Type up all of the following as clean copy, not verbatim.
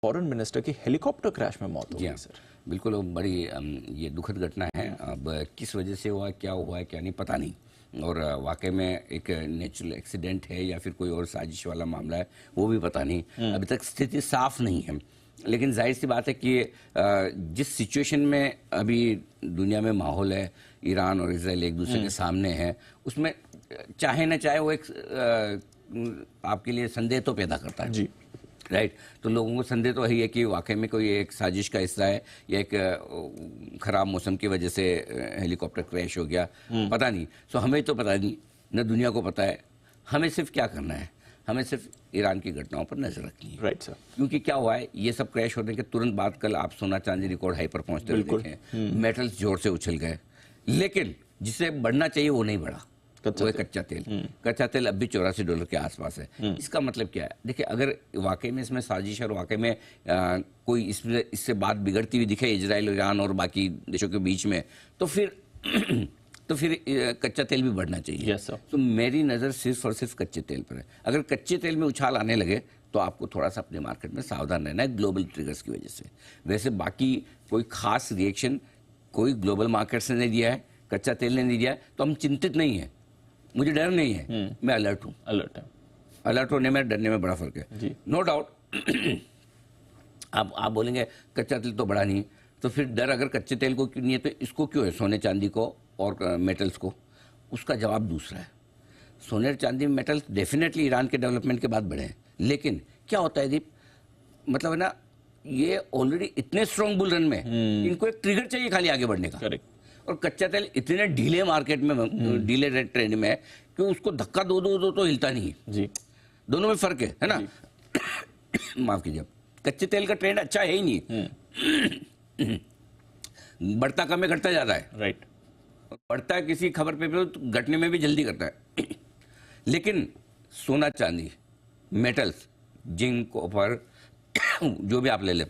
Foreign minister की helicopter crash में मौत हो गई सर। बिल्कुल, वो बड़ी ये दुखद घटना है। अब किस वजह से हुआ है क्या नहीं पता नहीं, और वाकई में एक नेचुरल एक्सीडेंट है या फिर कोई और साजिश वाला मामला है वो भी पता नहीं। अभी तक स्थिति साफ नहीं है, लेकिन जाहिर सी बात है कि जिस सिचुएशन में अभी दुनिया में माहौल है, ईरान और इजराइल एक दूसरे के सामने है, उसमें चाहे न चाहे वो एक आपके लिए संदेह तो पैदा करता है जी, राइट। तो लोगों को संदेह तो यही है कि वाकई में कोई एक साजिश का हिस्सा है या एक खराब मौसम की वजह से हेलीकॉप्टर क्रैश हो गया, पता नहीं। सो हमें तो पता नहीं, न दुनिया को पता है। हमें सिर्फ क्या करना है, हमें सिर्फ ईरान की घटनाओं पर नजर रखनी है। Right sir. क्योंकि क्या हुआ है, ये सब क्रैश होने के तुरंत बाद कल आप सोना चांदी रिकॉर्ड हाई पर पहुंचते हुए देखें, मेटल्स जोर से उछल गए, लेकिन जिसे बढ़ना चाहिए वो नहीं बढ़ा। वो है कच्चा तेल। कच्चा तेल अब भी $84 के आसपास है। इसका मतलब क्या है? देखिए, अगर वाकई में इसमें साजिश और वाकई में कोई इससे बात बिगड़ती हुई दिखे इजराइल, ईरान और बाकी देशों के बीच में, तो फिर कच्चा तेल भी बढ़ना चाहिए। yes, तो मेरी नज़र सिर्फ और सिर्फ कच्चे तेल पर है। अगर कच्चे तेल में उछाल आने लगे तो आपको थोड़ा सा अपने मार्केट में सावधान रहना है, ग्लोबल ट्रिगर्स की वजह से। वैसे बाकी कोई खास रिएक्शन कोई ग्लोबल मार्केट से नहीं दिया है, कच्चा तेल ने नहीं दिया है, तो हम चिंतित नहीं है, मुझे डर नहीं है, मैं अलर्ट हूँ। अलर्ट होने में डरने में बड़ा फर्क है, नो डाउट। आप बोलेंगे कच्चा तेल तो बढ़ा नहीं, तो फिर डर अगर कच्चे तेल को क्यों नहीं है तो इसको क्यों है, सोने चांदी को और मेटल्स को? उसका जवाब दूसरा है। सोने चांदी मेटल्स डेफिनेटली ईरान के डेवलपमेंट के बाद बढ़े हैं, लेकिन क्या होता है दीप, मतलब है ना, ये ऑलरेडी इतने स्ट्रॉन्ग बुल रन में इनको एक ट्रिगर चाहिए खाली आगे बढ़ने का। करेक्ट। और कच्चा तेल इतने ढीले मार्केट में, ढीले ट्रेंड में है कि उसको धक्का दो तो हिलता नहीं जी। दोनों में फर्क है ना। माफ कीजिए, कच्चे तेल का ट्रेंड अच्छा है ही नहीं, बढ़ता कम है, घटता ज्यादा है। राइट। बढ़ता है किसी खबर पे तो घटने में भी जल्दी करता है। लेकिन सोना चांदी, मेटल्स, जिंक, कॉपर, जो भी आप ले लें,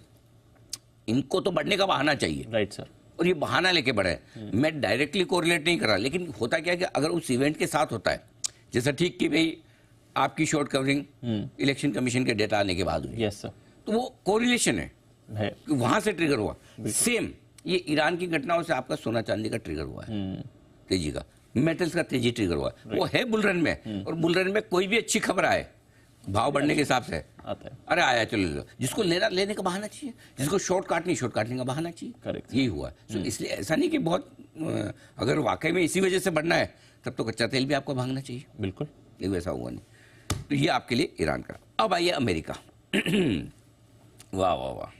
इनको तो बढ़ने का बहाना चाहिए। Right sir. और ये बहाना लेके बढ़े। मैं डायरेक्टली कोरिलेट नहीं कर रहा, लेकिन होता क्या है कि अगर उस इवेंट के साथ होता है, जैसा ठीक कि भाई आपकी शॉर्ट कवरिंग इलेक्शन कमीशन के डेटा आने के बाद हुई, यस सर, तो वो कोरिलेशन है, वहां से ट्रिगर हुआ। सेम ये ईरान की घटनाओं से आपका सोना चांदी का ट्रिगर हुआ है, तेजी का, मेटल्स का तेजी ट्रिगर हुआ है। वो है बुलरन में, और बुलरन में कोई भी अच्छी खबर आए भाव बढ़ने के हिसाब से आता है, अरे आया चलो, जिसको लेने का बहाना चाहिए, जिसको शॉर्ट काटने का बहाना चाहिए। करेक्ट। यही हुआ। तो इसलिए ऐसा नहीं कि बहुत अगर वाकई में इसी वजह से बढ़ना है तब तो कच्चा तेल भी आपको भागना चाहिए। बिल्कुल, लेकिन वैसा हुआ नहीं। तो ये आपके लिए ईरान का। अब आइए अमेरिका। वाह वाह वाह,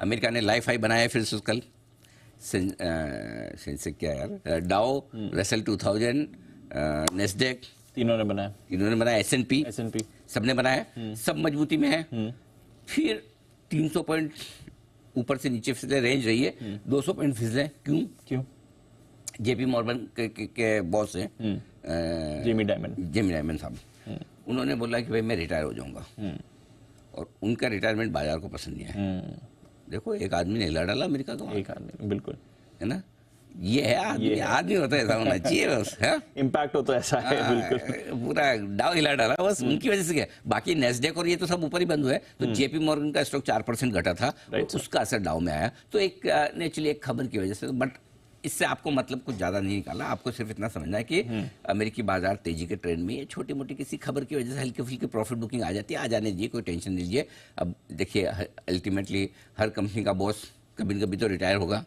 अमेरिका ने लाइफ हाई बनाया फिर से कल। सेंसेक्स क्या यार, डाउ, रसेल 2000, नेस्डेक, तीनों ने बनाया, S&P सबने बनाया, सब मजबूती में है। फिर 300 पॉइंट ऊपर से नीचे फिसले, रेंज रही है 200 पॉइंट फिसले। क्यों? JP मॉर्गन के बॉस हैं जेमी डायमंड साहब, उन्होंने बोला कि भाई मैं रिटायर हो जाऊंगा, और उनका रिटायरमेंट बाजार को पसंद नहीं है। देखो, एक आदमी ने हिला डाला अमेरिका को, एक आदमी, बिल्कुल, है ना। ये है आदमी होता है, ऐसा होना चाहिए बस, है इम्पैक्ट हो तो ऐसा है। बिल्कुल, पूरा डाव हिला डाला बस, उनकी वजह से क्या। बाकी नेस्डेक और ये तो सब ऊपर ही बंद हुए। तो JP मॉर्गन का स्टॉक 4% घटा था, तो उसका असर डाउ में आया। तो एक नेचुरली एक खबर की वजह से, बट इससे आपको मतलब कुछ ज्यादा नहीं निकाला। आपको सिर्फ इतना समझना है कि अमेरिकी बाजार तेजी के ट्रेंड में, ये छोटी मोटी किसी खबर की वजह से हल्की फुल्की प्रॉफिट बुकिंग आ जाती है, आ जाने दीजिए, कोई टेंशन नहीं लीजिए। अब देखिए, अल्टीमेटली हर कंपनी का बॉस कभी न कभी तो रिटायर होगा,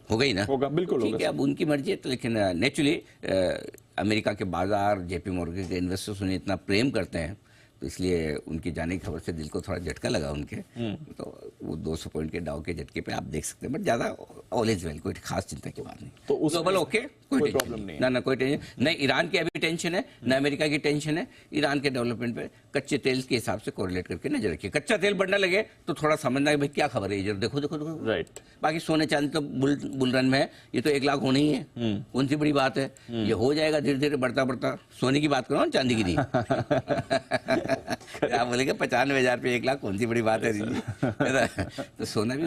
होगा ही ना, होगा, बिल्कुल ठीक है। अब उनकी मर्जी है, तो लेकिन नेचुरली अमेरिका के बाजार, JP मॉर्गन के इन्वेस्टर्स उन्हें इतना प्रेम करते हैं, तो इसलिए उनकी जाने की खबर से दिल को थोड़ा झटका लगा उनके। तो वो 200 पॉइंट के डाउ के झटके पे आप देख सकते हैं, बट ज्यादा ऑल इज वेल, कोई खास चिंता की बात नहीं। तो ग्लोबल ओके, कोई प्रॉब्लम नहीं, ना कोई टेंशन नहीं। ईरान की अभी टेंशन है, ना अमेरिका की टेंशन है। ईरान के डेवलपमेंट पे कच्चे तेल के हिसाब से कोरिलेट करके नजर रखिए। कच्चा तेल बढ़ने लगे तो थोड़ा समझना है भाई क्या खबर है, इधर देखो। राइट। बाकी सोने चांदी तो बुल रन में है, ये तो 1 लाख होना ही है, कौन सी बड़ी बात है, ये हो जाएगा धीरे धीरे बढ़ता। सोने की बात करो, चांदी की नहीं। आप बोलेंगे 95,000 पे 1 लाख कौन सी बड़ी बात है, तो सोना भी